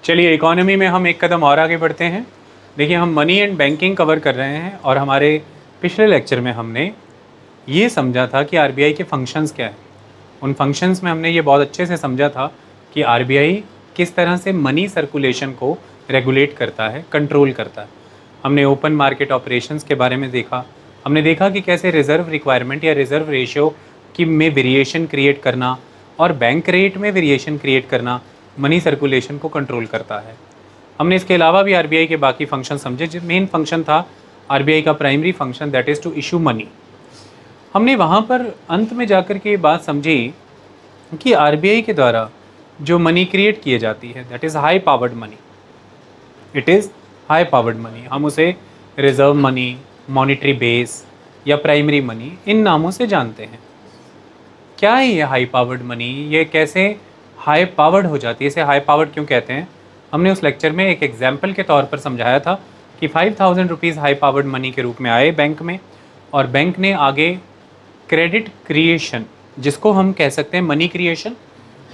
चलिए, इकोनॉमी में हम एक कदम और आगे बढ़ते हैं। देखिए, हम मनी एंड बैंकिंग कवर कर रहे हैं और हमारे पिछले लेक्चर में हमने ये समझा था कि आरबीआई के फंक्शंस क्या हैं। उन फंक्शंस में हमने ये बहुत अच्छे से समझा था कि आरबीआई किस तरह से मनी सर्कुलेशन को रेगुलेट करता है, कंट्रोल करता है। हमने ओपन मार्केट ऑपरेशंस के बारे में देखा। हमने देखा कि कैसे रिज़र्व रिक्वायरमेंट या रिज़र्व रेशियो की में वेरिएशन क्रिएट करना और बैंक रेट में वेरिएशन क्रिएट करना मनी सर्कुलेशन को कंट्रोल करता है। हमने इसके अलावा भी आरबीआई के बाकी फंक्शन समझे। जो मेन फंक्शन था आरबीआई का primary function, that is to issue money. हमने वहाँ पर अंत में जाकर के ये बात समझी कि आरबीआई के द्वारा जो मनी क्रिएट किए जाती है, that is high powered money. It is high powered money. हम उसे रिजर्व मनी, मॉनिटरी बेस या प्राइमरी मनी इन नामों से जानते हैं। क्या है ये हाई पावर्ड मनी? ये कैसे हाई पावर्ड हो जाती है? इसे हाई पावर्ड क्यों कहते हैं? हमने उस लेक्चर में एक एग्जाम्पल के तौर पर समझाया था कि 5000 रुपीज़ हाई पावर्ड मनी के रूप में आए बैंक में, और बैंक ने आगे क्रेडिट क्रिएशन, जिसको हम कह सकते हैं मनी क्रिएशन,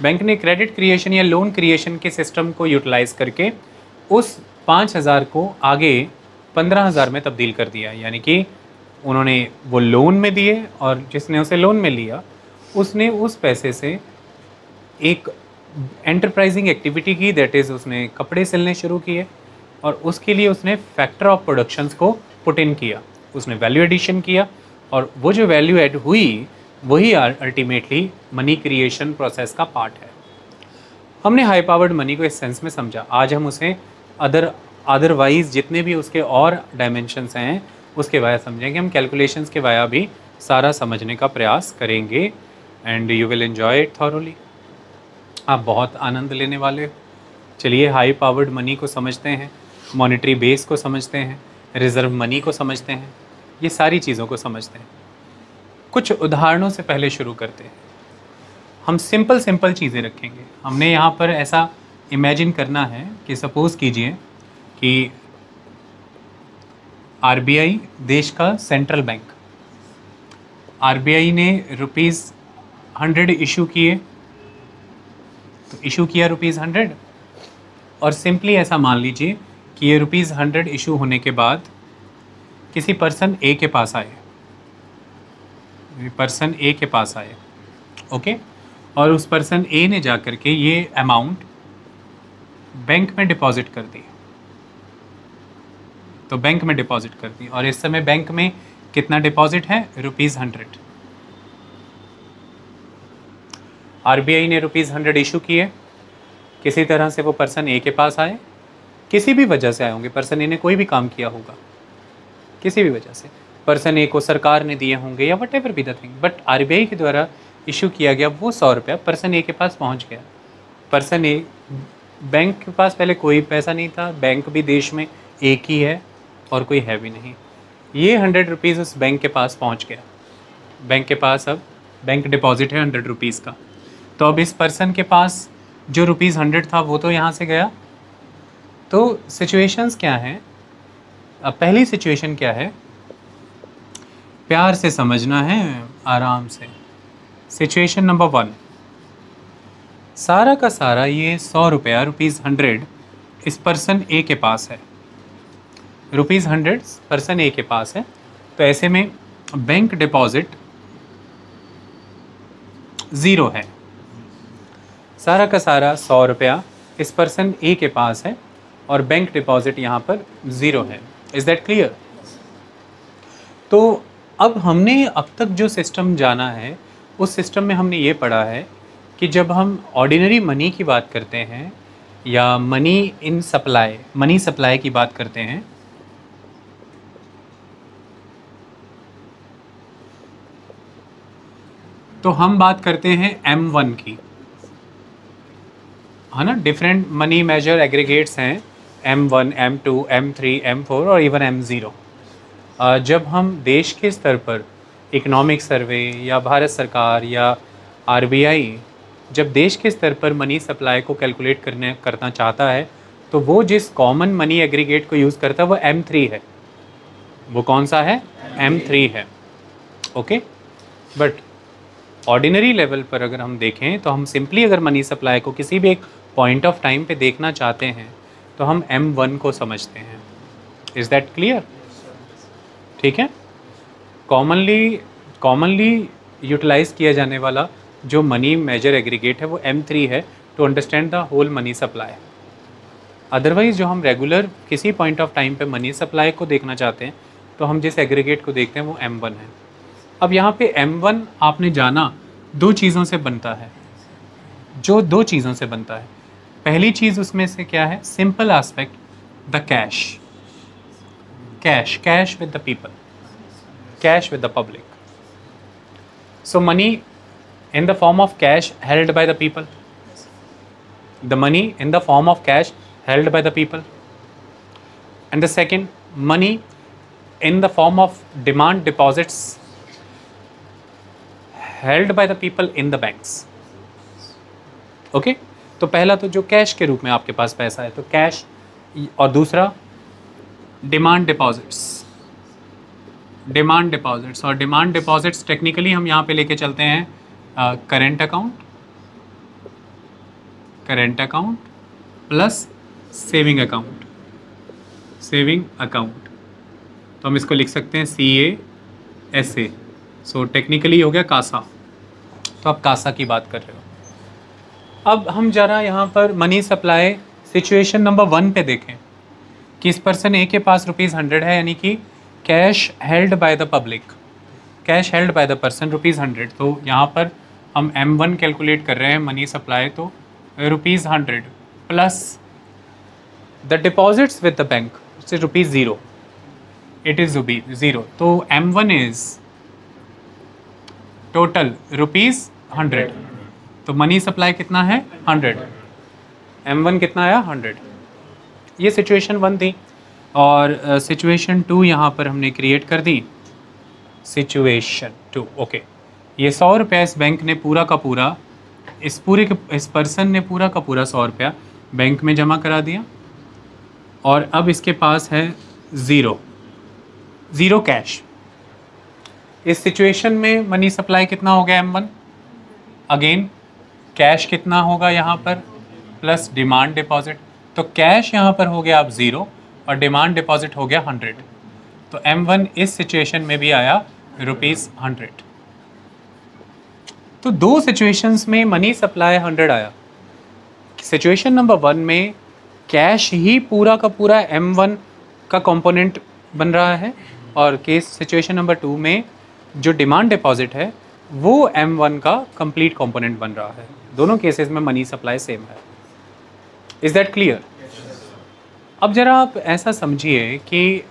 बैंक ने क्रेडिट क्रिएशन या लोन क्रिएशन के सिस्टम को यूटिलाइज़ करके उस 5000 को आगे 15000 में तब्दील कर दिया। यानी कि उन्होंने वो लोन में दिए और जिसने उसे लोन में लिया उसने उस पैसे से एक एंटरप्राइजिंग एक्टिविटी की, दैट इज़ उसने कपड़े सिलने शुरू किए और उसके लिए उसने फैक्टर ऑफ प्रोडक्शंस को पुट इन किया, उसने वैल्यू एडिशन किया और वो जो वैल्यू ऐड हुई वही अल्टीमेटली मनी क्रिएशन प्रोसेस का पार्ट है। हमने हाई पावर्ड मनी को इस सेंस में समझा। आज हम उसे अदरवाइज जितने भी उसके और डायमेंशंस हैं उसके वाया समझेंगे। हम कैलकुलेशंस के वाया भी सारा समझने का प्रयास करेंगे and you will enjoy it thoroughly. आप बहुत आनंद लेने वाले हो। चलिए, हाई पावर्ड मनी को समझते हैं, मॉनेटरी बेस को समझते हैं, रिज़र्व मनी को समझते हैं, ये सारी चीज़ों को समझते हैं। कुछ उदाहरणों से पहले शुरू करते हैं। हम सिंपल चीज़ें रखेंगे। हमने यहाँ पर ऐसा इमेजिन करना है कि सपोज़ कीजिए कि आरबीआई देश का सेंट्रल बैंक, आरबीआई ने ₹100 इशू किए, तो इशू किया ₹100 और सिंपली ऐसा मान लीजिए कि ये ₹100 इशू होने के बाद किसी पर्सन ए के पास आए, पर्सन ए के पास आए, ओके, और उस पर्सन ए ने जा कर के ये अमाउंट बैंक में डिपॉजिट कर दी। तो बैंक में डिपॉजिट कर दी और इस समय बैंक में कितना डिपॉजिट है? ₹100। आरबीआई ने ₹100 इशू किए, किसी तरह से वो पर्सन ए के पास आए, किसी भी वजह से आए होंगे, पर्सन ए ने कोई भी काम किया होगा, किसी भी वजह से पर्सन ए को सरकार ने दिए होंगे या what ever be the thing, but RBI के द्वारा इशू किया गया वो 100 रुपया पर्सन ए के पास पहुंच गया। पर्सन ए, बैंक के पास पहले कोई पैसा नहीं था, बैंक भी देश में एक ही है और कोई है भी नहीं। ये 100 रुपीज़ उस बैंक के पास पहुंच गया। बैंक के पास अब बैंक डिपॉजिट है 100 रुपीज़ का। तो अब इस पर्सन के पास जो ₹100 था वो तो यहाँ से गया। तो सिचुएशंस क्या हैं? अब पहली सिचुएशन क्या है? प्यार से समझना है, आराम से। सिचुएशन नंबर 1, सारा का सारा ये 100 रुपया ₹100 इस पर्सन ए के पास है। ₹100 पर्सन ए के पास है, तो ऐसे में बैंक डिपॉजिट 0 है। सारा का सारा 100 रुपया इस पर्सन ए के पास है और बैंक डिपॉजिट यहाँ पर 0 है। Is that clear? तो अब हमने अब तक जो सिस्टम जाना है उस सिस्टम में हमने ये पढ़ा है कि जब हम ऑर्डिनरी मनी की बात करते हैं या money in supply, money supply की बात करते हैं, तो हम बात करते हैं M1 की, है ना। डिफरेंट मनी मेजर एग्रीगेट्स हैं, M1, M2, M3, M4 और इवन M0। जब हम देश के स्तर पर इकोनॉमिक सर्वे या भारत सरकार या आरबीआई जब देश के स्तर पर मनी सप्लाई को कैलकुलेट करना चाहता है तो वो जिस कॉमन मनी एग्रीगेट को यूज़ करता है वो M3 है। वो कौन सा है? M3 है, ओके। बट ऑर्डिनरी लेवल पर अगर हम देखें तो हम सिंपली अगर मनी सप्लाई को किसी भी एक पॉइंट ऑफ टाइम पे देखना चाहते हैं तो हम M1 को समझते हैं। Is that clear? ठीक है। कॉमनली यूटिलाइज किया जाने वाला जो मनी मेजर एग्रीगेट है वो M3 है to understand the whole money supply. Otherwise जो हम रेगुलर किसी पॉइंट ऑफ टाइम पे मनी सप्लाई को देखना चाहते हैं तो हम जिस एग्रीगेट को देखते हैं वो M1 है। अब यहाँ पे M1 आपने जाना दो चीज़ों से बनता है, जो दो चीज़ों से बनता है। पहली चीज़ उसमें से क्या है? Simple aspect, the cash with the people, cash with the public. So money in the form of cash held by the people. The money in the form of cash held by the people. And the second, money in the form of demand deposits held by the people in the banks. Okay? तो पहला तो जो cash के रूप में आपके पास पैसा है तो कैश, और दूसरा डिमांड डिपॉजिट्स। और डिमांड डिपॉजिट्स टेक्निकली हम यहाँ पे लेके चलते हैं current account plus saving account. तो हम इसको लिख सकते हैं CASA। सो टेक्निकली हो गया कासा। तो आप कासा की बात कर रहे हो। अब हम जरा यहाँ पर मनी सप्लाई सिचुएशन नंबर 1 पे देखें कि इस पर्सन ए के पास ₹100 है, यानी कि cash held by the public, cash held by the person ₹100। तो यहाँ पर हम M1 कैलकुलेट कर रहे हैं मनी सप्लाई, तो ₹100 plus the deposits with the bank से ₹0, इट इज़ ₹0। तो M1 इज़ टोटल ₹100। तो मनी सप्लाई कितना है? 100। M1 कितना आया? 100। ये सिचुएशन 1 थी। और सिचुएशन 2 यहाँ पर हमने क्रिएट कर दी। Situation 2, okay. ये 100 रुपया इस बैंक ने पूरा का पूरा, इस पर्सन ने पूरा का पूरा 100 रुपया बैंक में जमा करा दिया, और अब इसके पास है ज़ीरो कैश। इस सिचुएशन में मनी सप्लाई कितना हो गया? M1। अगेन कैश कितना होगा यहाँ पर? Plus demand deposit. तो कैश यहाँ पर हो गया अब 0 और डिमांड डिपॉजिट हो गया 100। तो M1 इस सिचुएशन में भी आया ₹100। तो दो सिचुएशंस में मनी सप्लाई 100 आया। सिचुएशन नंबर 1 में कैश ही पूरा का पूरा M1 का कंपोनेंट बन रहा है, और केस सिचुएशन नंबर 2 में जो डिमांड डिपॉजिट है वो M1 का कंप्लीट कंपोनेंट बन रहा है। दोनों केसेस में मनी सप्लाई सेम है। Is that clear? अब ज़रा आप ऐसा समझिए कि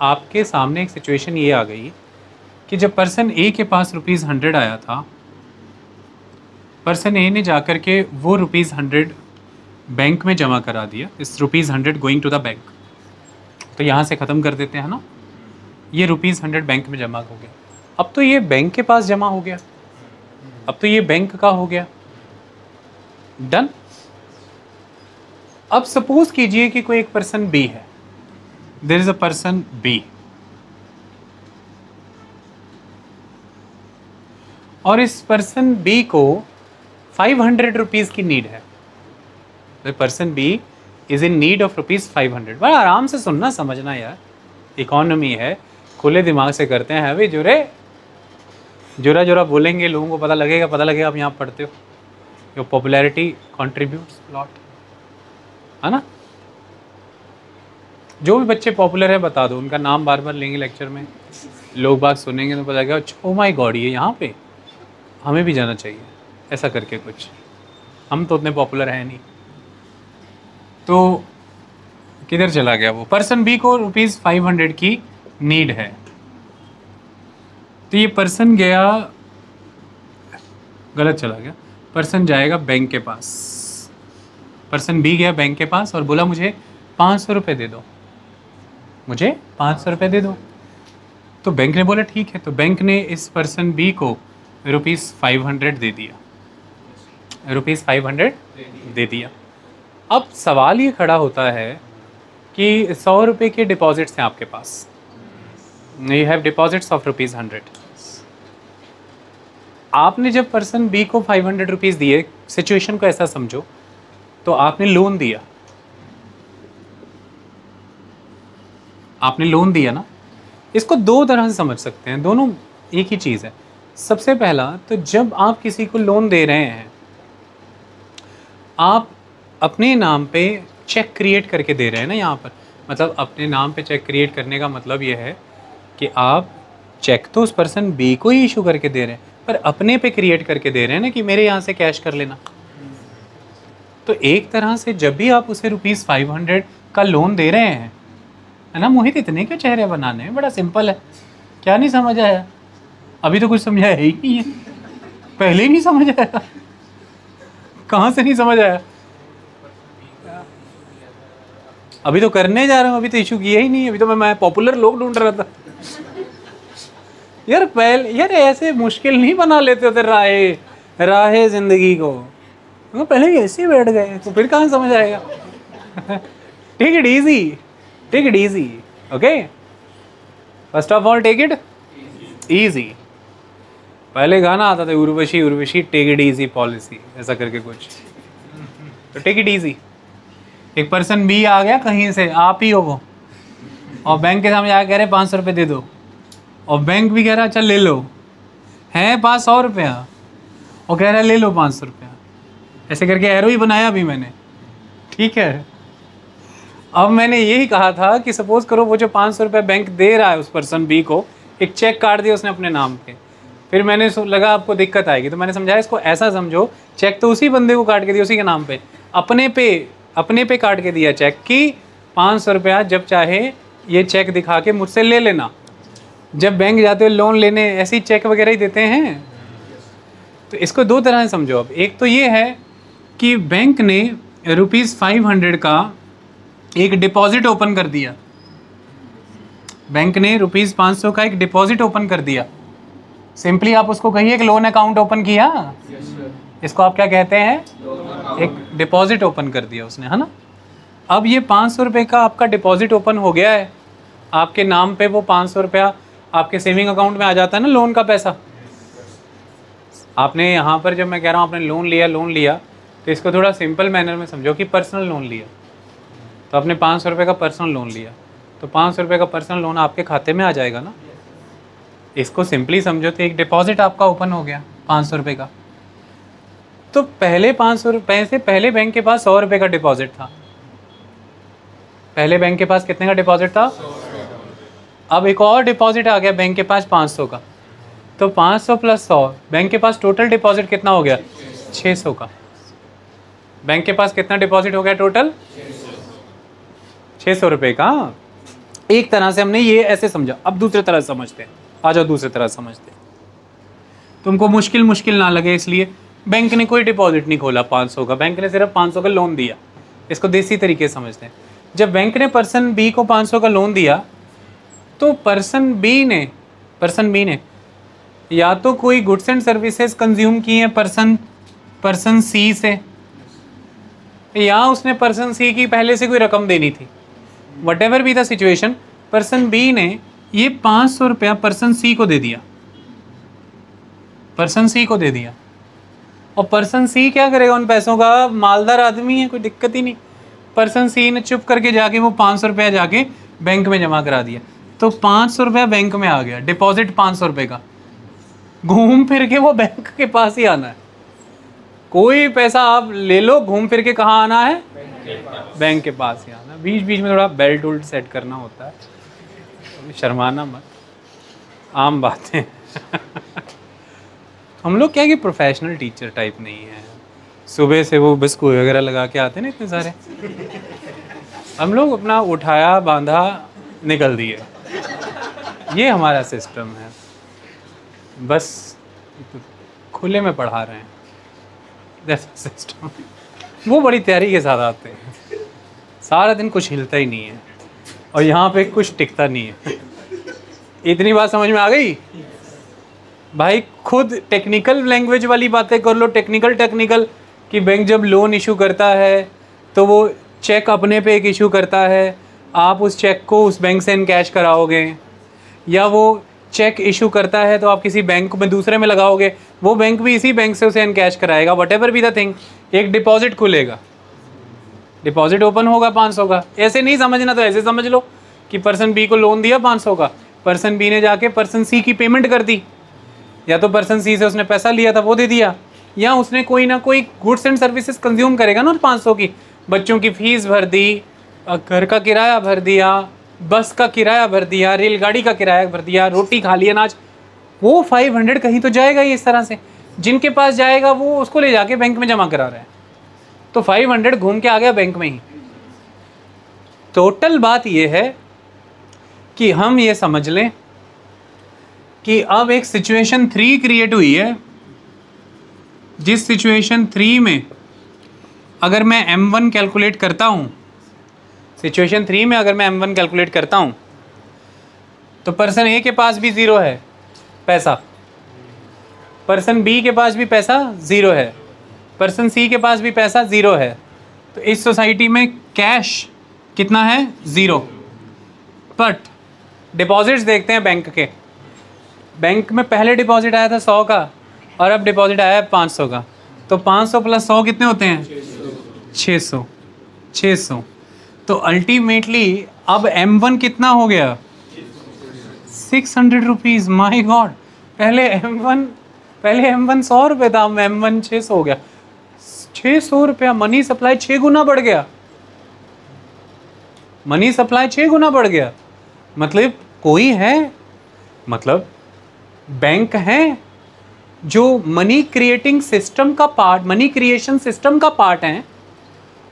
आपके सामने एक सिचुएशन ये आ गई कि जब पर्सन ए के पास ₹100 आया था, पर्सन ए ने जाकर के वो ₹100 बैंक में जमा करा दिया। इस ₹100 गोइंग टू द बैंक। तो यहाँ से ख़त्म कर देते हैं ना, ये ₹100 बैंक में जमा हो गया। अब तो ये बैंक के पास जमा हो गया, अब तो ये बैंक का हो गया। डन। अब सपोज कीजिए कि कोई एक पर्सन बी है, there is a person B, और इस पर्सन बी को 500 रुपीज़ की नीड है। The person B is in need of ₹500। बड़ा आराम से सुनना समझना यार, इकोनॉमी है, खुले दिमाग से करते हैं। अभी जोरा बोलेंगे, लोगों को पता लगेगा आप यहाँ पढ़ते हो। योर पॉपुलैरिटी कॉन्ट्रीब्यूट्स लॉट, है ना। जो भी बच्चे पॉपुलर है बता दो, उनका नाम बार बार लेंगे लेक्चर में, लोग बात सुनेंगे तो पता लगेगा ओ माय गॉड ये यहाँ पे, हमें भी जाना चाहिए, ऐसा करके कुछ। हम तो उतने पॉपुलर हैं नहीं। तो किधर चला गया वो पर्सन बी को ₹500 की नीड है। तो ये पर्सन गया, गलत चला गया, पर्सन जाएगा बैंक के पास। पर्सन बी गया बैंक के पास और बोला मुझे 500 रुपये दे दो, मुझे 500 रुपये दे दो। तो बैंक ने बोला ठीक है। तो बैंक ने इस पर्सन बी को ₹500 दे दिया, ₹500 दे दिया। अब सवाल ये खड़ा होता है कि 100 रुपये के डिपॉजिट्स हैं आपके पास, यू हैव डिपॉजिट्स ऑफ ₹100। आपने जब पर्सन बी को 500 रुपीज़ दिए, सिचुएशन को ऐसा समझो तो आपने लोन दिया, आपने लोन दिया ना। इसको दो तरह से समझ सकते हैं, दोनों एक ही चीज़ है। सबसे पहला तो जब आप किसी को लोन दे रहे हैं, आप अपने नाम पे चेक क्रिएट करके दे रहे हैं ना यहाँ पर। मतलब अपने नाम पे चेक क्रिएट करने का मतलब ये है कि आप चेक तो उस पर्सन बी को ही इशू करके दे रहे हैं, पर अपने पे क्रिएट करके दे रहे हैं ना कि मेरे यहाँ से कैश कर लेना। तो एक तरह से जब भी आप उसे ₹500 का लोन दे रहे हैं, है ना मोहित, इतने के चेहरे बनाने हैं, बड़ा सिंपल है। क्या नहीं समझ आया? अभी तो कुछ समझाया ही नहीं है, पहले ही नहीं समझ आया। कहाँ से नहीं समझ आया? अभी तो करने जा रहा हूँ, अभी तो इशू किया ही नहीं है, अभी तो मैं पॉपुलर लोग ढूंढ रहा था। यार ऐसे मुश्किल नहीं बना लेते होते राहे जिंदगी को। तो पहले ही ऐसे ही बैठ गए तो फिर कहाँ समझ आएगा? Take it easy, take it easy, okay. First of all take it easy. पहले गाना आता था Urvashi Urvashi take it easy policy, ऐसा करके कुछ। तो टेक इट इजी। एक पर्सन बी आ गया कहीं से, आप ही हो वो, और बैंक के सामने आके कह रहे 500 रुपये दे दो, और बैंक भी कह रहा चल ले लो, है पास 100 रुपया, और कह रहा है ले लो 500 रुपया। ऐसे करके एरो ही बनाया अभी मैंने, ठीक है। अब मैंने यही कहा था कि सपोज करो वो जो 500 रुपये बैंक दे रहा है उस पर्सन बी को, एक चेक काट दिया उसने अपने नाम पे। फिर मैंने लगा आपको दिक्कत आएगी, तो मैंने समझाया इसको ऐसा समझो, चेक तो उसी बंदे को काट के दिया उसी के नाम पे, अपने पे काट के दिया चेक कि 500 रुपया जब चाहे ये चेक दिखा के मुझसे ले लेना। जब बैंक जाते हो लोन लेने ऐसे ही चेक वगैरह ही देते हैं। तो इसको दो तरह से समझो। अब एक तो ये है कि बैंक ने ₹500 का एक डिपॉजिट ओपन कर दिया, बैंक ने ₹500 का एक डिपॉजिट ओपन कर दिया। सिंपली आप उसको कहिए एक लोन अकाउंट ओपन किया। इसको आप क्या कहते हैं? एक डिपॉजिट ओपन कर दिया उसने, है ना। अब ये 500 रुपये का आपका डिपॉजिट ओपन हो गया है, आपके नाम पे वो 500 रुपया आपके सेविंग अकाउंट में आ जाता है ना, लोन का पैसा। आपने यहाँ पर जब मैं कह रहा हूँ आपने लोन लिया, तो इसको थोड़ा सिंपल मैनर में समझो कि पर्सनल लोन लिया। तो आपने 500 रुपये का पर्सनल लोन लिया, तो 500 रुपये का पर्सनल लोन आपके खाते में आ जाएगा ना। इसको सिंपली समझो तो एक डिपॉजिट आपका ओपन हो गया 500 रुपये का। तो पहले 500 रुपये से पहले बैंक के पास 100 रुपये का डिपॉजिट था। पहले बैंक के पास कितने का डिपॉजिट था? अब एक और डिपॉजिट आ गया बैंक के पास 500 का। तो 500 प्लस 100, बैंक के पास टोटल डिपॉजिट कितना हो गया? 600 का। बैंक के पास कितना डिपॉजिट हो गया टोटल? 600 रुपये का। एक तरह से हमने ये ऐसे समझा। अब दूसरी तरह समझते हैं, आ जाओ दूसरी तरह समझते हैं। तुमको मुश्किल ना लगे इसलिए बैंक ने कोई डिपॉजिट नहीं खोला 500 का, बैंक ने सिर्फ 500 का लोन दिया। इसको देसी तरीके से समझते हैं। जब बैंक ने पर्सन बी को 500 का लोन दिया, तो पर्सन बी ने या तो कोई गुड्स एंड सर्विसेज कंज्यूम की हैं पर्सन सी से, या उसने पर्सन सी की पहले से कोई रकम देनी थी। Whatever be the situation, person B ने ये 500 रुपया पर्सन सी को दे दिया, और पर्सन सी क्या करेगा उन पैसों का? मालदार आदमी है, कोई दिक्कत ही नहीं। पर्सन सी ने चुप करके जाके वो 500 रुपया जाके बैंक में जमा करा दिया। तो 500 रुपया बैंक में आ गया, डिपॉजिट 500 रुपये का। घूम फिर के वो बैंक के पास ही आना है। कोई पैसा आप ले लो, घूम फिर के कहाँ आना है? बैंक के पास ही आना। बीच बीच में थोड़ा बेल्ट उल्ट सेट करना होता है, शर्माना मत, आम बातें। हम लोग क्या है कि प्रोफेशनल टीचर टाइप नहीं है। सुबह से वो बिस्कुट वगैरह लगा के आते हैं ना इतने सारे, हम लोग अपना उठाया बांधा निकल दिए। ये हमारा सिस्टम है, बस खुले में पढ़ा रहे हैं, दैट्स सिस्टम। वो बड़ी तैयारी के साथ आते हैं, सारा दिन कुछ हिलता ही नहीं है, और यहाँ पे कुछ टिकता नहीं है। इतनी बात समझ में आ गई भाई? खुद टेक्निकल लैंग्वेज वाली बातें कर लो, टेक्निकल कि बैंक जब लोन इशू करता है तो वो चेक अपने पे एक इशू करता है, आप उस चेक को उस बैंक से इनकैश कराओगे, या वो चेक इशू करता है तो आप किसी बैंक में दूसरे में लगाओगे, वो बैंक भी इसी बैंक से उसे इनकैश कराएगा। What ever be the thing, एक डिपॉजिट खुलेगा, डिपॉजिट ओपन होगा 500 का। ऐसे नहीं समझना तो ऐसे समझ लो कि पर्सन बी को लोन दिया 500 का, पर्सन बी ने जाके पर्सन सी की पेमेंट कर दी, या तो पर्सन सी से उसने पैसा लिया था वो दे दिया, या उसने कोई ना कोई गुड्स एंड सर्विसेज कंज्यूम करेगा ना 500 की, बच्चों की फीस भर दी, घर का किराया भर दिया, बस का किराया भर दिया, रेलगाड़ी का किराया भर दिया, रोटी खा ली, अनाज, वो 500 कहीं तो जाएगा ही इस तरह से। जिनके पास जाएगा वो उसको ले जाके बैंक में जमा करा रहे हैं, तो 500 घूम के आ गया बैंक में ही। टोटल बात ये है कि हम ये समझ लें कि अब एक सिचुएशन 3 क्रिएट हुई है, जिस सिचुएशन 3 में अगर मैं M1 कैलकुलेट करता हूँ, सिचुएशन 3 में अगर मैं M1 कैलकुलेट करता हूँ तो पर्सन ए के पास भी 0 है पैसा, पर्सन बी के पास भी पैसा 0 है, पर्सन सी के पास भी पैसा 0 है। तो इस सोसाइटी में कैश कितना है? 0। बट डिपॉजिट्स देखते हैं बैंक के। बैंक में पहले डिपॉजिट आया था 100 का और अब डिपॉजिट आया है 500 का, तो 500 प्लस 100 कितने होते हैं? 600। तो अल्टीमेटली अब M1 कितना हो गया? 600 रुपीज़। माई गॉड, पहले M1 100 रुपये था, M1 600 हो गया। 600 रुपया मनी सप्लाई 6 गुना बढ़ गया, मनी सप्लाई 6 गुना बढ़ गया। मतलब कोई है, मतलब बैंक है जो मनी क्रिएटिंग सिस्टम का पार्ट, मनी क्रिएशन सिस्टम का पार्ट है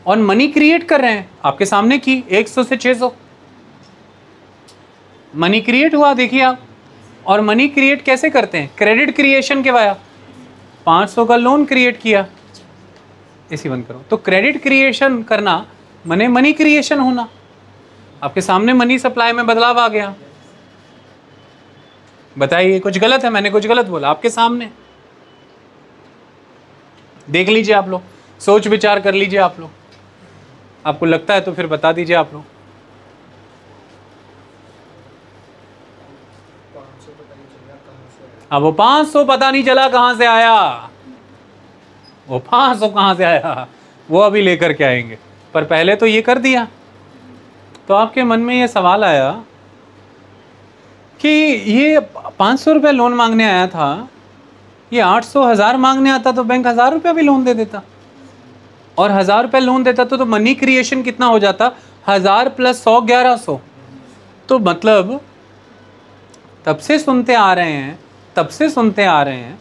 और मनी क्रिएट कर रहे हैं। आपके सामने की 100 से 600 मनी क्रिएट हुआ, देखिए आप। और मनी क्रिएट कैसे करते हैं? क्रेडिट क्रिएशन के वाया 500 का लोन क्रिएट किया, इसी बंद करो। तो क्रेडिट क्रिएशन करना माने मनी क्रिएशन होना। आपके सामने मनी सप्लाई में बदलाव आ गया। बताइए कुछ गलत है? मैंने कुछ गलत बोला? आपके सामने देख लीजिए आप लोग, सोच विचार कर लीजिए आप लोग, आपको लगता है तो फिर बता दीजिए आप लोग। अब वो 500 पता नहीं चला कहां से आया, वो 500 कहां से आया वो अभी लेकर के आएंगे, पर पहले तो ये कर दिया। तो आपके मन में ये सवाल आया कि ये 500 रुपये लोन मांगने आया था, ये 800 1000 मांगने आता तो बैंक 1000 रुपया भी लोन दे देता, और 1000 रुपये लोन देता तो मनी क्रिएशन कितना हो जाता? 1000 प्लस 100 1100। तो मतलब तब से सुनते आ रहे हैं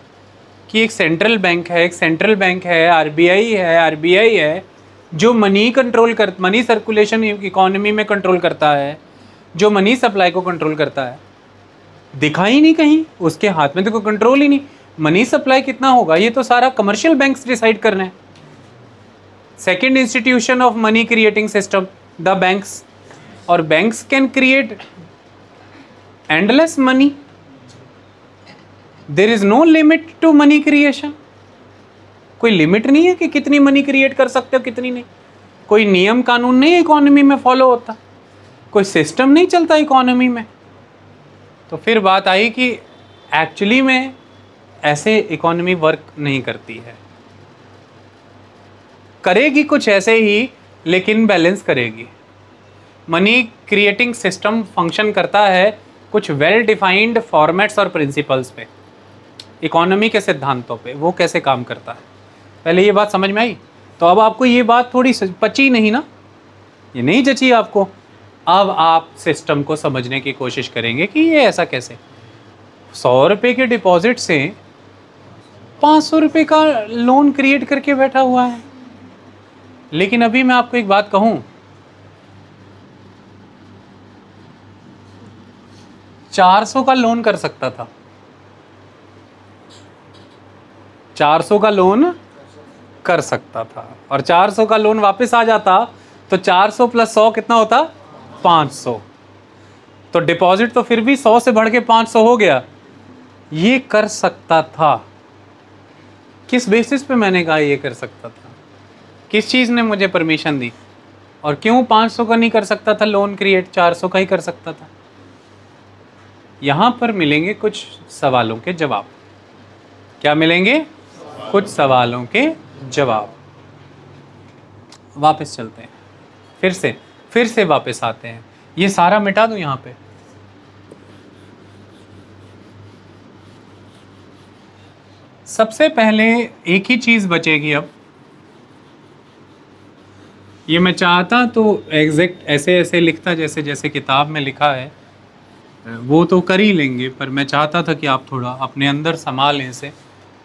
कि एक सेंट्रल बैंक है, आरबीआई है जो मनी सर्कुलेशन इकोनॉमी में कंट्रोल करता है, जो मनी सप्लाई को कंट्रोल करता है। दिखा ही नहीं कहीं, उसके हाथ में तो कोई कंट्रोल ही नहीं। मनी सप्लाई कितना होगा ये तो सारा कमर्शियल बैंक्स डिसाइड कर रहे हैं। Second institution of money creating system the banks, और banks can create endless money. There is no limit to money creation. कोई लिमिट नहीं है कि कितनी मनी क्रिएट कर सकते हो कितनी नहीं। कोई नियम कानून नहीं इकोनॉमी में फॉलो होता, कोई सिस्टम नहीं चलता इकोनॉमी में। तो फिर बात आई कि एक्चुअली में ऐसे इकोनॉमी वर्क नहीं करती है, करेगी कुछ ऐसे ही लेकिन बैलेंस करेगी। मनी क्रिएटिंग सिस्टम फंक्शन करता है कुछ वेल डिफाइंड फॉर्मेट्स और प्रिंसिपल्स पे, इकोनॉमी के सिद्धांतों पे। वो कैसे काम करता है, पहले ये बात समझ में आई। तो अब आपको ये बात थोड़ी पची नहीं ना, ये नहीं जची आपको। अब आप सिस्टम को समझने की कोशिश करेंगे कि ये ऐसा कैसे 100 रुपये के डिपॉजिट से 500 रुपये का लोन क्रिएट करके बैठा हुआ है। लेकिन अभी मैं आपको एक बात कहूं, 400 का लोन कर सकता था, 400 का लोन कर सकता था, और 400 का लोन वापस आ जाता तो 400 प्लस 100 कितना होता? 500। तो डिपॉजिट तो फिर भी 100 से बढ़ के 500 हो गया। ये कर सकता था। किस बेसिस पे मैंने कहा ये कर सकता था? किस चीज़ ने मुझे परमिशन दी? और क्यों 500 का नहीं कर सकता था लोन क्रिएट, 400 का ही कर सकता था? यहाँ पर मिलेंगे कुछ सवालों के जवाब। क्या मिलेंगे? कुछ सवालों के जवाब। वापस चलते हैं। फिर से वापस आते हैं। ये सारा मिटा दूं यहाँ पे, सबसे पहले एक ही चीज़ बचेगी। अब ये मैं चाहता तो एग्जैक्ट ऐसे ऐसे लिखता जैसे जैसे किताब में लिखा है, वो तो कर ही लेंगे, पर मैं चाहता था कि आप थोड़ा अपने अंदर संभाल लें, इसे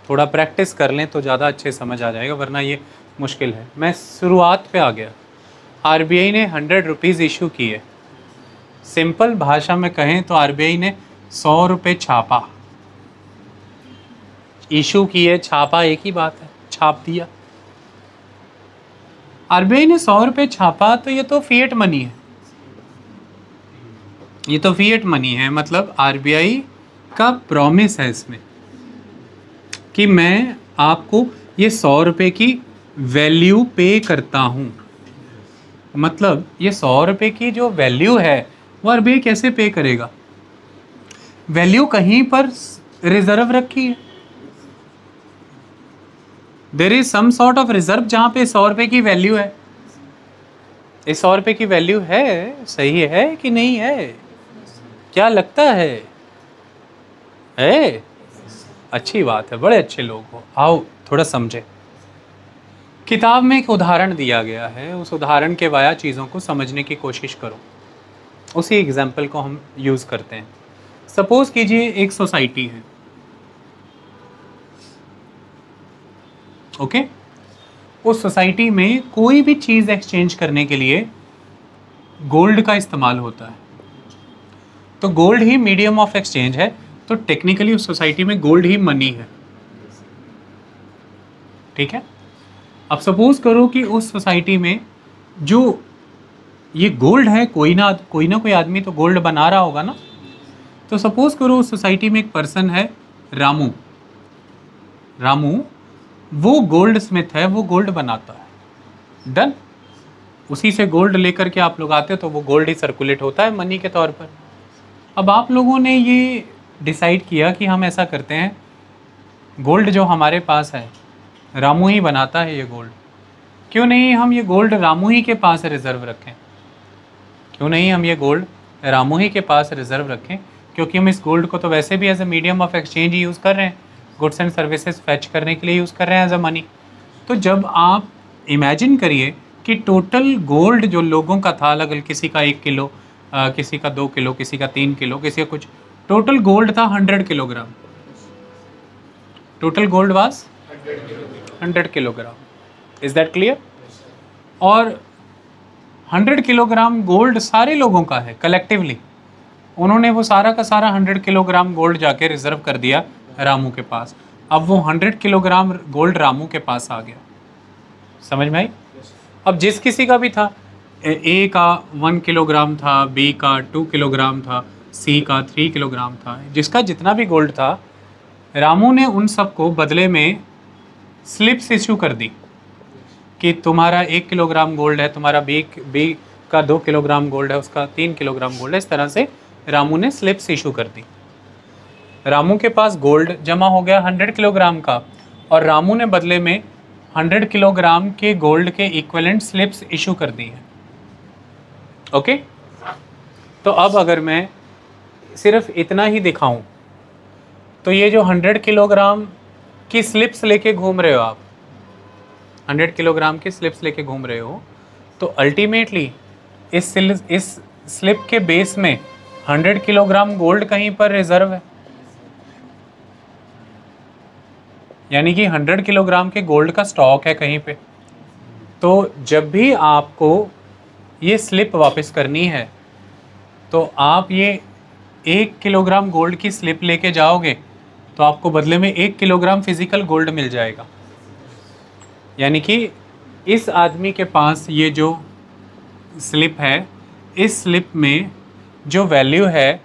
थोड़ा प्रैक्टिस कर लें तो ज़्यादा अच्छे समझ आ जाएगा, वरना ये मुश्किल है। मैं शुरुआत पे आ गया। आरबीआई ने 100 रुपीज़ इशू किए। सिंपल भाषा में कहें तो आरबीआई ने 100 रुपये छापा। इशू किए, छापा एक ही बात है, छाप दिया। आरबीआई ने 100 रुपये छापा, तो ये तो फिएट मनी है, ये तो फिएट मनी है। मतलब आरबीआई का प्रॉमिस है इसमें कि मैं आपको ये 100 रुपये की वैल्यू पे करता हूँ। मतलब ये 100 रुपये की जो वैल्यू है वो आरबीआई कैसे पे करेगा? वैल्यू कहीं पर रिजर्व रखी है, there is some sort of reserve जहाँ पे 100 रुपये की वैल्यू है। इस 100 रुपये की वैल्यू है, सही है कि नहीं है? क्या लगता है? अच्छी बात है, बड़े अच्छे लोग हो। आओ थोड़ा समझे। किताब में एक उदाहरण दिया गया है, उस उदाहरण के वाया चीज़ों को समझने की कोशिश करो। उसी एग्जाम्पल को हम यूज़ करते हैं। सपोज कीजिए एक सोसाइटी है, ओके? उस सोसाइटी में कोई भी चीज़ एक्सचेंज करने के लिए गोल्ड का इस्तेमाल होता है, तो gold he medium of exchange है, तो टेक्निकली उस सोसाइटी में गोल्ड ही मनी है, ठीक है? अब सपोज करो कि उस सोसाइटी में जो ये गोल्ड है, कोई ना कोई आदमी तो गोल्ड बना रहा होगा ना। तो सपोज करो उस सोसाइटी में एक पर्सन है रामू। वो गोल्ड स्मिथ है, वो गोल्ड बनाता है। डन। उसी से गोल्ड लेकर के आप लोग आते हो तो वो गोल्ड ही सर्कुलेट होता है मनी के तौर पर। अब आप लोगों ने ये डिसाइड किया कि हम ऐसा करते हैं, गोल्ड जो हमारे पास है रामू ही बनाता है ये गोल्ड, क्यों नहीं हम ये गोल्ड रामू ही के पास रिजर्व रखें? क्यों नहीं हम ये गोल्ड रामू ही के पास रिजर्व रखें? क्योंकि हम इस गोल्ड को तो वैसे भी as a medium of exchange ही यूज़ कर रहे हैं, गुड्स एंड सर्विसेज फैच करने के लिए यूज़ कर रहे हैं एज अ मनी। तो जब आप इमेजिन करिए कि टोटल गोल्ड जो लोगों का था, अलग अलग, किसी का 1 किलो, किसी का 2 किलो, किसी का 3 किलो, किसी का कुछ, टोटल गोल्ड था 100 kilogram. Total gold was 100 kilogram. Is that clear? और 100 किलोग्राम गोल्ड सारे लोगों का है कलेक्टिवली। उन्होंने वो सारा का सारा 100 किलोग्राम गोल्ड जाके रिजर्व कर दिया रामू के पास। अब वो 100 किलोग्राम गोल्ड रामू के पास आ गया। समझ में आई? अब जिस किसी का भी था, ए का 1 किलोग्राम था, बी का 2 किलोग्राम था, सी का 3 किलोग्राम था, जिसका जितना भी गोल्ड था, रामू ने उन सबको बदले में स्लिप्स इशू कर दी कि तुम्हारा 1 किलोग्राम गोल्ड है, तुम्हारा बी का 2 किलोग्राम गोल्ड है, उसका 3 किलोग्राम गोल्ड है। इस तरह से रामू ने स्लिप्स इशू कर दी। रामू के पास गोल्ड जमा हो गया 100 किलोग्राम का, और रामू ने बदले में 100 किलोग्राम के गोल्ड के इक्विवेलेंट स्लिप्स इशू कर दी हैं। ओके? तो अब अगर मैं सिर्फ इतना ही दिखाऊं, तो ये जो 100 किलोग्राम की स्लिप्स लेके घूम रहे हो आप, 100 किलोग्राम की स्लिप्स लेके घूम रहे हो, तो अल्टीमेटली इस स्लिप के बेस में 100 किलोग्राम गोल्ड कहीं पर रिजर्व है, यानी कि 100 किलोग्राम के गोल्ड का स्टॉक है कहीं पे। तो जब भी आपको ये स्लिप वापस करनी है, तो आप ये 1 किलोग्राम गोल्ड की स्लिप लेके जाओगे, तो आपको बदले में 1 किलोग्राम फिजिकल गोल्ड मिल जाएगा। यानी कि इस आदमी के पास ये जो स्लिप है, इस स्लिप में जो वैल्यू है,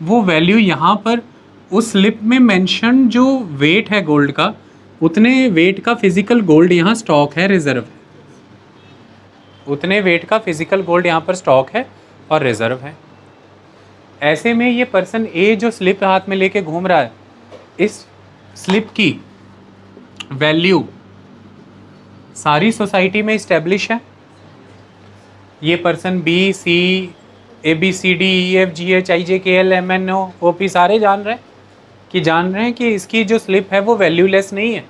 वो वैल्यू यहाँ पर उस स्लिप में मेंशन जो वेट है गोल्ड का, उतने वेट का फिजिकल गोल्ड यहाँ स्टॉक है, रिजर्व है। उतने वेट का फिजिकल गोल्ड यहाँ पर स्टॉक है और रिजर्व है। ऐसे में ये पर्सन ए जो स्लिप हाथ में लेके घूम रहा है, इस स्लिप की वैल्यू सारी सोसाइटी में इस्टेब्लिश है। ये person B C A B C D E F G H I J K L M N O P सारे जान रहे हैं कि इसकी जो स्लिप है वो वैल्यूलेस नहीं है,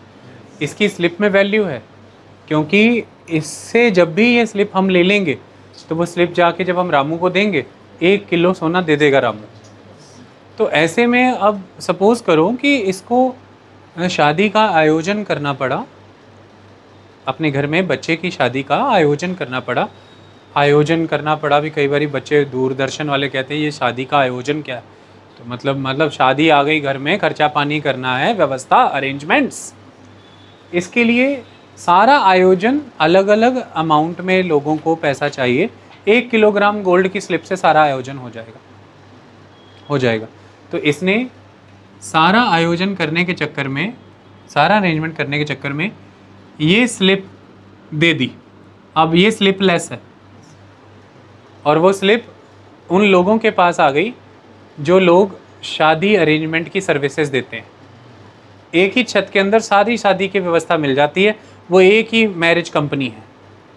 इसकी स्लिप में वैल्यू है। क्योंकि इससे जब भी ये स्लिप हम ले लेंगे तो वो स्लिप जाके जब हम रामू को देंगे 1 किलो सोना दे देगा रामू। तो ऐसे में अब सपोज़ करो कि इसको शादी का आयोजन करना पड़ा, अपने घर में बच्चे की शादी का आयोजन करना पड़ा भी। कई बार बच्चे दूरदर्शन वाले कहते हैं ये शादी का आयोजन क्या है, तो मतलब शादी आ गई घर में, खर्चा पानी करना है, व्यवस्था, अरेंजमेंट्स। इसके लिए सारा आयोजन अलग अलग अमाउंट में लोगों को पैसा चाहिए। 1 किलोग्राम गोल्ड की स्लिप से सारा आयोजन हो जाएगा। तो इसने सारा आयोजन करने के चक्कर में, सारा अरेंजमेंट करने के चक्कर में ये स्लिप दे दी। अब ये स्लिप लेस है और वो स्लिप उन लोगों के पास आ गई जो लोग शादी अरेंजमेंट की सर्विसेज देते हैं। एक ही छत के अंदर सारी शादी की व्यवस्था मिल जाती है, वो एक ही मैरिज कंपनी है,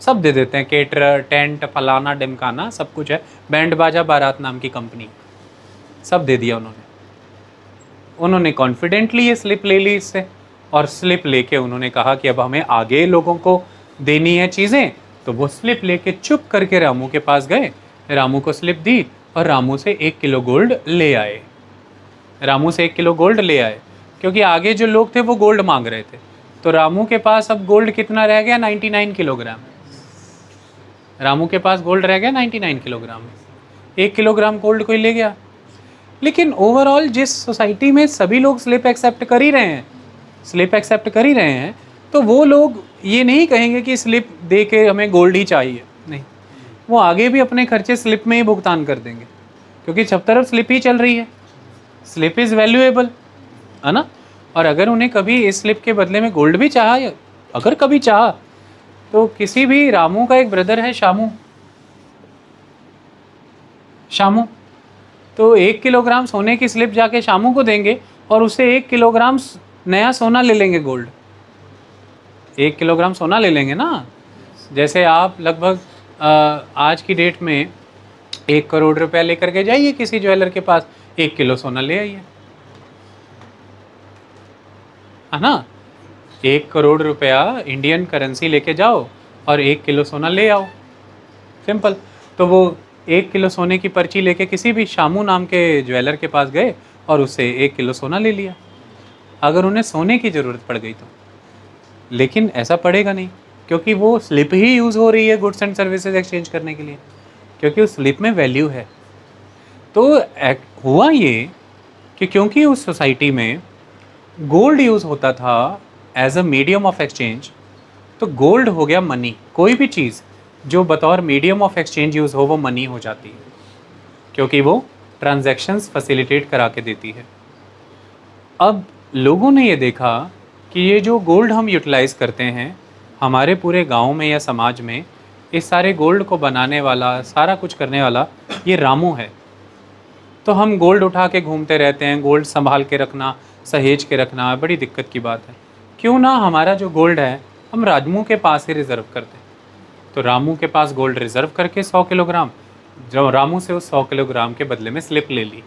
सब दे देते हैं, केटरर, टेंट, फलाना डिमकाना सब कुछ है, बैंड बाजा बारात नाम की कंपनी, सब दे दिया उन्होंने कॉन्फिडेंटली ये स्लिप ले ली इससे, और स्लिप लेके उन्होंने कहा कि अब हमें आगे लोगों को देनी है चीज़ें। तो वो स्लिप लेके चुप करके रामू के पास गए, रामू को स्लिप दी और रामू से 1 किलो गोल्ड ले आए। क्योंकि आगे जो लोग थे वो गोल्ड मांग रहे थे, तो रामू के पास अब गोल्ड कितना रह गया? 99 किलोग्राम। रामू के पास गोल्ड रह गया 99 किलोग्राम। 1 किलोग्राम गोल्ड कोई ले गया। लेकिन ओवरऑल जिस सोसाइटी में सभी लोग स्लिप एक्सेप्ट कर ही रहे हैं, तो वो लोग ये नहीं कहेंगे कि स्लिप दे के हमें गोल्ड ही चाहिए, नहीं, वो आगे भी अपने खर्चे स्लिप में ही भुगतान कर देंगे, क्योंकि सब तरफ स्लिप ही चल रही है। स्लिप इज़ वैल्यूएबल, है ना। और अगर उन्हें कभी इस स्लिप के बदले में गोल्ड भी चाहा, अगर कभी चाहा, तो किसी भी, रामू का एक ब्रदर है शामू, तो 1 किलोग्राम सोने की स्लिप जाके शामू को देंगे और उससे 1 किलोग्राम नया सोना ले लेंगे, गोल्ड 1 किलोग्राम सोना ले लेंगे ना। जैसे आप लगभग आज की डेट में 1 करोड़ रुपया लेकर के जाइए किसी ज्वेलर के पास, 1 किलो सोना ले आइए, है ना। 1 करोड़ रुपया इंडियन करेंसी लेके जाओ और 1 किलो सोना ले आओ, सिंपल। तो वो 1 किलो सोने की पर्ची लेके किसी भी शामू नाम के ज्वेलर के पास गए और उससे 1 किलो सोना ले लिया, अगर उन्हें सोने की ज़रूरत पड़ गई तो। लेकिन ऐसा पड़ेगा नहीं, क्योंकि वो स्लिप ही यूज़ हो रही है गुड्स एंड सर्विसेज एक्सचेंज करने के लिए, क्योंकि उस स्लिप में वैल्यू है। तो हुआ ये कि क्योंकि उस सोसाइटी में गोल्ड यूज़ होता था as a medium of exchange, तो गोल्ड हो गया मनी। कोई भी चीज़ जो बतौर मीडियम ऑफ एक्सचेंज यूज़ हो वो मनी हो जाती है, क्योंकि वो ट्रांजैक्शंस फैसिलिटेट करा के देती है। अब लोगों ने ये देखा कि ये जो गोल्ड हम यूटिलाइज़ करते हैं हमारे पूरे गांव में या समाज में, इस सारे गोल्ड को बनाने वाला, सारा कुछ करने वाला ये रामू है। तो हम गोल्ड उठा के घूमते रहते हैं, गोल्ड संभाल के रखना, सहेज के रखना बड़ी दिक्कत की बात है। क्यों ना हमारा जो गोल्ड है हम रामू के पास ही रिज़र्व करते हैं। तो रामू के पास गोल्ड रिज़र्व करके 100 किलोग्राम, जो रामू से उस 100 किलोग्राम के बदले में स्लिप ले ली,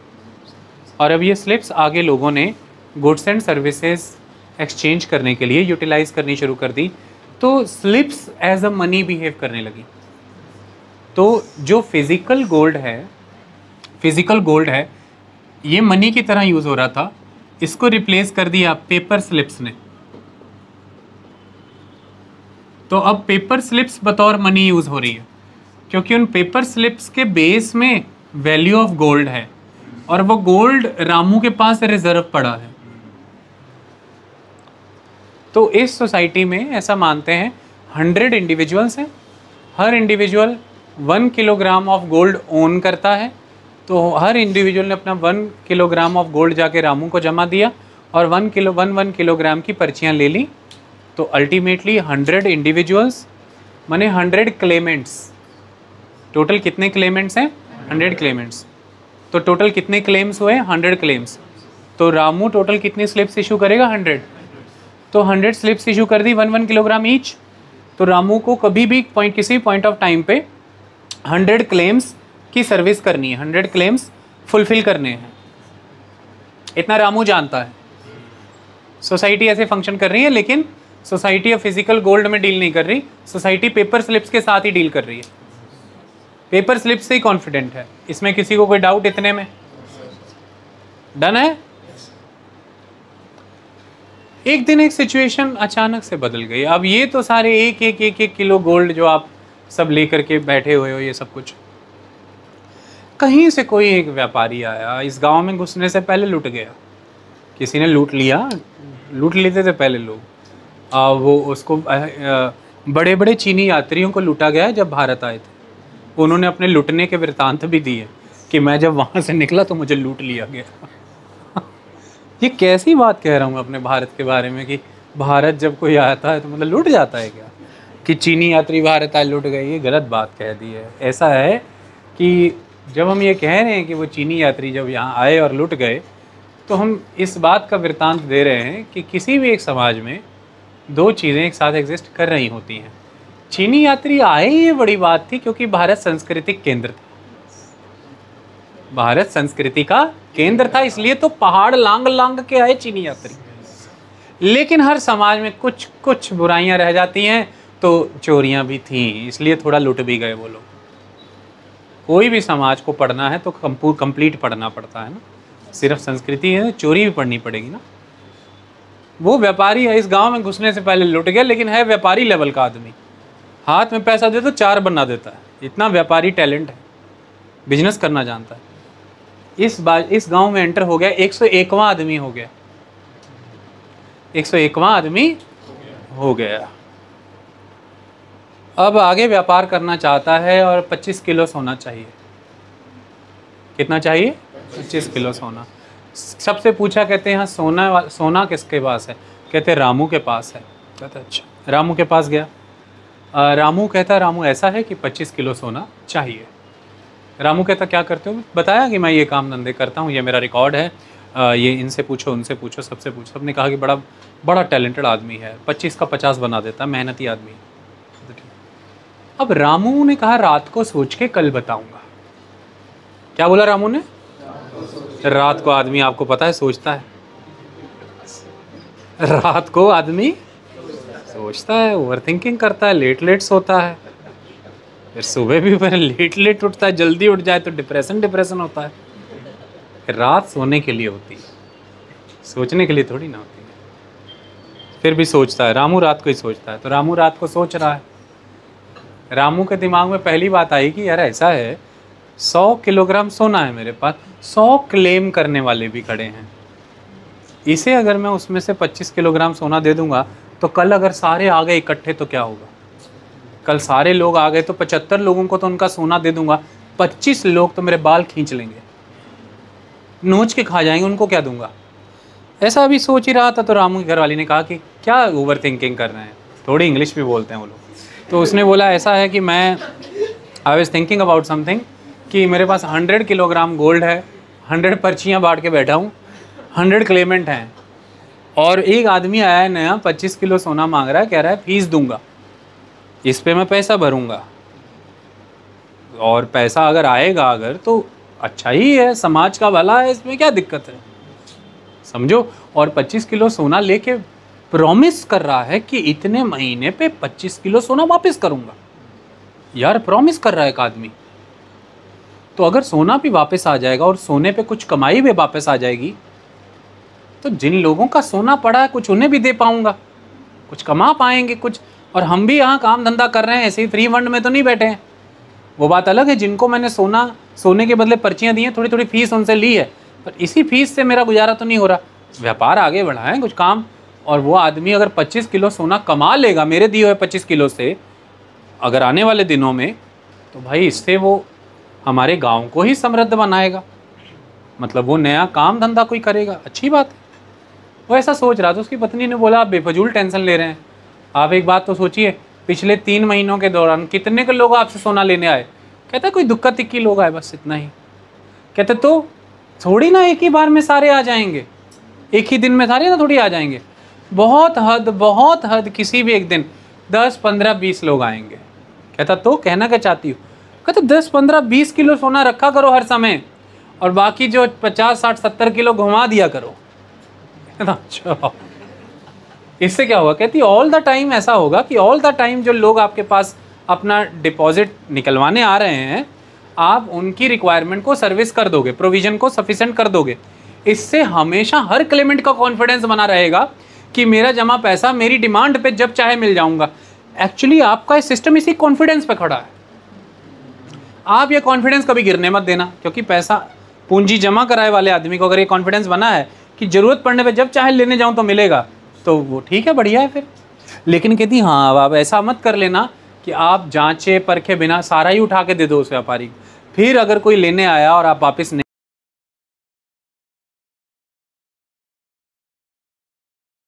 और अब ये स्लिप्स आगे लोगों ने गुड्स एंड सर्विसेज एक्सचेंज करने के लिए यूटिलाइज़ करनी शुरू कर दी। तो slips as a money behave करने लगी। तो जो फिज़िकल गोल्ड है ये मनी की तरह यूज़ हो रहा था, इसको रिप्लेस कर दिया पेपर स्लिप्स ने। तो अब पेपर स्लिप्स बतौर मनी यूज़ हो रही है, क्योंकि उन पेपर स्लिप्स के बेस में वैल्यू ऑफ गोल्ड है और वो गोल्ड रामू के पास रिजर्व पड़ा है। तो इस सोसाइटी में ऐसा मानते हैं 100 इंडिविजुअल्स हैं, हर individual 1 kilogram of gold own करता है। तो हर इंडिविजुअल ने अपना 1 किलोग्राम ऑफ गोल्ड जाके रामू को जमा दिया और 1 किलोग्राम की पर्चियाँ ले ली। तो अल्टीमेटली 100 इंडिविजुअल्स माने 100 क्लेमेंट्स। टोटल कितने क्लेमेंट्स हैं? 100 क्लेमेंट्स। तो टोटल कितने क्लेम्स हुए? 100 क्लेम्स। तो रामू टोटल कितनी स्लिप्स इशू करेगा? 100। तो 100 स्लिप्स इशू कर दी 1 किलोग्राम ईच। तो रामू को कभी भी किसी पॉइंट ऑफ टाइम पे 100 क्लेम्स की सर्विस करनी है, 100 क्लेम्स फुलफिल करने हैं। इतना रामू जानता है। सोसाइटी ऐसे फंक्शन कर रही है, लेकिन सोसाइटी अब फिजिकल गोल्ड में डील नहीं कर रही, सोसाइटी पेपर स्लिप्स के साथ ही डील कर रही है। पेपर स्लिप से ही कॉन्फिडेंट है। इसमें किसी को कोई डाउट इतने में? डन है। एक दिन एक सिचुएशन अचानक से बदल गई। अब ये तो सारे एक किलो गोल्ड जो आप सब लेकर के बैठे हुए हो, ये सब कुछ, कहीं से कोई एक व्यापारी आया, इस गांव में घुसने से पहले लूट गया। किसी ने लूट लिया, लूट लेते थे पहले लोग। वो उसको बड़े बड़े चीनी यात्रियों को लूटा गया जब भारत आए थे। उन्होंने अपने लूटने के वृत्तांत भी दिए कि मैं जब वहाँ से निकला तो मुझे लूट लिया गया। ये कैसी बात कह रहा हूँ अपने भारत के बारे में कि भारत जब कोई आता है तो मतलब लूट जाता है क्या? कि चीनी यात्री भारत आए लूट गए, ये गलत बात कह दी है। ऐसा है कि जब हम ये कह रहे हैं कि वो चीनी यात्री जब यहाँ आए और लूट गए, तो हम इस बात का वृत्तांत दे रहे हैं कि किसी भी एक समाज में दो चीज़ें एक साथ एग्जिस्ट कर रही होती हैं। चीनी यात्री आए, ये बड़ी बात थी, क्योंकि भारत सांस्कृतिक केंद्र था। भारत संस्कृति का केंद्र था, इसलिए तो पहाड़ लांग लांग के आए चीनी यात्री। लेकिन हर समाज में कुछ कुछ बुराइयां रह जाती हैं, तो चोरियां भी थीं, इसलिए थोड़ा लुट भी गए वो लोग। कोई भी समाज को पढ़ना है तो कंप्लीट पढ़ना पड़ता है ना, सिर्फ संस्कृति है, चोरी भी पढ़नी पड़ेगी ना। वो व्यापारी है, इस गांव में घुसने से पहले लुट गया, लेकिन है व्यापारी लेवल का आदमी। हाथ में पैसा दे तो 4 बना देता है, इतना व्यापारी टैलेंट है, बिजनेस करना जानता है। इस गांव में एंटर हो गया, 101वां आदमी हो गया, 101वां आदमी हो गया। अब आगे व्यापार करना चाहता है और 25 किलो सोना चाहिए। कितना चाहिए? 25 किलो सोना। सबसे पूछा, कहते हैं यहाँ सोना किसके पास है? कहते हैं रामू के पास है। कहते अच्छा। रामू के पास गया। रामू कहता, रामू ऐसा है कि 25 किलो सोना चाहिए। रामू कहता क्या करते हो? बताया कि मैं ये काम धंधे करता हूँ, ये मेरा रिकॉर्ड है, ये इनसे पूछो, उनसे पूछो, सबसे पूछो। सबने कहा कि बड़ा बड़ा टैलेंटेड आदमी है, 25 का 50 बना देता, मेहनती आदमी। अब रामू ने कहा रात को सोच के कल बताऊंगा। क्या बोला रामू ने? रात को आदमी, आपको पता है, सोचता है। रात को आदमी सोचता है, ओवर थिंकिंग करता है, लेट सोता है, फिर सुबह भी फिर लेट उठता है। जल्दी उठ जाए तो डिप्रेशन होता है। रात सोने के लिए होती है, सोचने के लिए थोड़ी ना होती है। फिर भी सोचता है रामू, रात को ही सोचता है। तो रामू रात को सोच रहा है। रामू के दिमाग में पहली बात आई कि यार ऐसा है, 100 किलोग्राम सोना है मेरे पास, 100 क्लेम करने वाले भी खड़े हैं। इसे अगर मैं उसमें से 25 किलोग्राम सोना दे दूंगा तो कल अगर सारे आ गए इकट्ठे तो क्या होगा? कल सारे लोग आ गए तो 75 लोगों को तो उनका सोना दे दूंगा, 25 लोग तो मेरे बाल खींच लेंगे, नोच के खा जाएंगे, उनको क्या दूंगा? ऐसा अभी सोच ही रहा था। तो रामू की घरवाली ने कहा कि क्या ओवर थिंकिंग कर रहे हैं, थोड़ी इंग्लिश भी बोलते हैं वो लोग। तो उसने बोला ऐसा है कि मैं I was thinking about something, कि मेरे पास 100 किलोग्राम गोल्ड है, 100 पर्चियाँ बांट के बैठा हूँ, 100 क्लेमेंट हैं, और एक आदमी आया है नया, 25 किलो सोना मांग रहा है, कह रहा है फीस दूंगा, इस पे मैं पैसा भरूंगा, और पैसा अगर आएगा अगर तो अच्छा ही है, समाज का भला है, इसमें क्या दिक्कत है, समझो। और 25 किलो सोना लेके प्रॉमिस कर रहा है कि इतने महीने पे 25 किलो सोना वापस करूंगा। यार प्रॉमिस कर रहा है एक आदमी, तो अगर सोना भी वापस आ जाएगा और सोने पे कुछ कमाई भी वापस आ जाएगी, तो जिन लोगों का सोना पड़ा है कुछ उन्हें भी दे पाऊंगा, कुछ कमा पाएंगे कुछ। और हम भी यहाँ काम धंधा कर रहे हैं, ऐसे ही फ्री फंड में तो नहीं बैठे हैं। वो बात अलग है, जिनको मैंने सोने के बदले पर्चियाँ दी हैं, थोड़ी थोड़ी फीस उनसे ली है, पर इसी फीस से मेरा गुजारा तो नहीं हो रहा। व्यापार आगे बढ़ाएं, कुछ काम। और वो आदमी अगर 25 किलो सोना कमा लेगा मेरे दिए हुए 25 किलो से अगर आने वाले दिनों में, तो भाई इससे वो हमारे गांव को ही समृद्ध बनाएगा, मतलब वो नया काम धंधा कोई करेगा, अच्छी बात है। वो ऐसा सोच रहा था। उसकी पत्नी ने बोला आप बेफजूल टेंशन ले रहे हैं, आप एक बात तो सोचिए, पिछले 3 महीनों के दौरान कितने के लोग आपसे सोना लेने आए? कहता कोई दुक्का तिक्की लोग आए, बस इतना ही। कहते तो थोड़ी ना एक ही बार में सारे आ जाएंगे, एक ही दिन में सारे ना थोड़ी आ जाएंगे, बहुत हद किसी भी एक दिन 10, 15, 20 लोग आएंगे। कहता तो कहना क्या चाहती हूँ? कहते 10, 15, 20 किलो सोना रखा करो हर समय, और बाकी जो 50, 60, 70 किलो घुमा दिया करो। अच्छा, इससे क्या होगा? कहती ऑल द टाइम ऐसा होगा कि ऑल द टाइम जो लोग आपके पास अपना डिपॉजिट निकलवाने आ रहे हैं, आप उनकी रिक्वायरमेंट को सर्विस कर दोगे, प्रोविजन को सफिशिएंट कर दोगे। इससे हमेशा हर क्लेमेंट का कॉन्फिडेंस बना रहेगा कि मेरा जमा पैसा मेरी डिमांड पे जब चाहे मिल जाऊंगा। एक्चुअली आपका सिस्टम इसी कॉन्फिडेंस पे खड़ा है। आप ये कॉन्फिडेंस कभी गिरने मत देना, क्योंकि पैसा पूंजी जमा कराए वाले आदमी को अगर ये कॉन्फिडेंस बना है कि जरूरत पड़ने पे जब चाहे लेने जाऊं तो मिलेगा, तो वो ठीक है, बढ़िया है फिर। लेकिन कहती हाँ, अब आप ऐसा मत कर लेना कि आप जांचे परखे बिना सारा ही उठा के दे दो उस व्यापारी को, फिर अगर कोई लेने आया और आप वापस नहीं